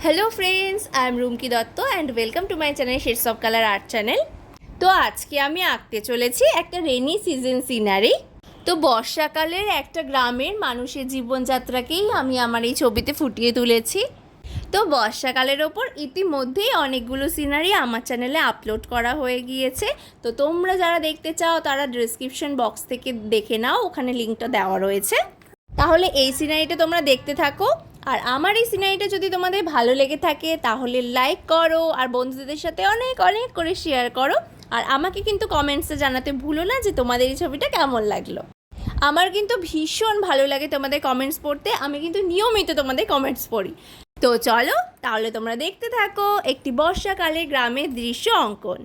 Hello friends, I am Rumki Dutta and welcome to my channel shades of colour art channel. तो আজকে আমি আঁকতে চলেছি একটা রেনি সিজন সিনারি। তো বর্ষাকালের একটা গ্রামের মানুষের জীবনযাত্রাকেই আমি আমার এই ছবিতে ফুটিয়ে তুলেছি। তো বর্ষাকালের ওপর ইতিমধ্যেই অনেকগুলো সিনারি আমার চ্যানেলে আপলোড করা হয়ে গিয়েছে। তো তোমরা যারা দেখতে চাও তারা ডেসক্রিপশন বক্স থেকে দেখে নাও, ওখানে লিঙ্কটা দেওয়া রয়েছে। তাহলে এই সিনারিটা তোমরা দেখতে থাকো। আর আমার এই সিনারিটা যদি তোমাদের ভালো লেগে থাকে তাহলে লাইক করো আর বন্ধুদের সাথে অনেক অনেক করে শেয়ার করো। আর আমাকে কিন্তু কমেন্টসে জানাতে ভুলো না যে তোমাদের এই ছবিটা কেমন লাগলো। আমার কিন্তু ভীষণ ভালো লাগে তোমাদের কমেন্টস পড়তে, আমি কিন্তু নিয়মিত তোমাদের কমেন্টস পড়ি। তো চলো তাহলে তোমরা দেখতে থাকো একটি বর্ষাকালে গ্রামের দৃশ্য অঙ্কন।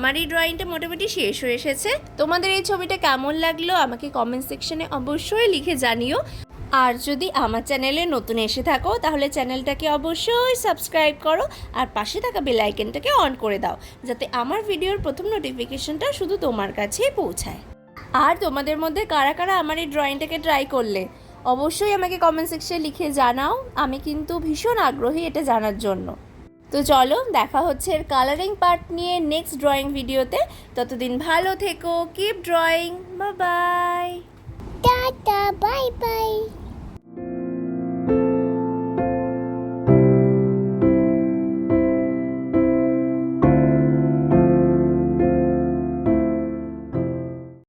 আমার এই ড্রয়িংটা মোটামুটি শেষ হয়ে এসেছে। তোমাদের এই ছবিটা কেমন লাগলো আমাকে কমেন্ট সেকশনে অবশ্যই লিখে জানিও। আর যদি আমার চ্যানেলে নতুন এসে থাকো তাহলে চ্যানেলটাকে অবশ্যই সাবস্ক্রাইব করো আর পাশে থাকা বেল আইকনটাকে অন করে দাও, যাতে আমার ভিডিওর প্রথম নোটিফিকেশনটা শুধু তোমার কাছেই পৌঁছায়। আর তোমাদের মধ্যে কারা কারা আমার এই ড্রয়িংটাকে ট্রাই করলে অবশ্যই আমাকে কমেন্ট সেকশনে লিখে জানাও, আমি কিন্তু ভীষণ আগ্রহী এটা জানার জন্য। তো চলো দেখা হচ্ছে এর কালারিং পার্ট নিয়ে নেক্সট ড্রয়িং ভিডিওতে। ততদিন ভালো থেকো, keep drawing, bye bye, tata, bye bye.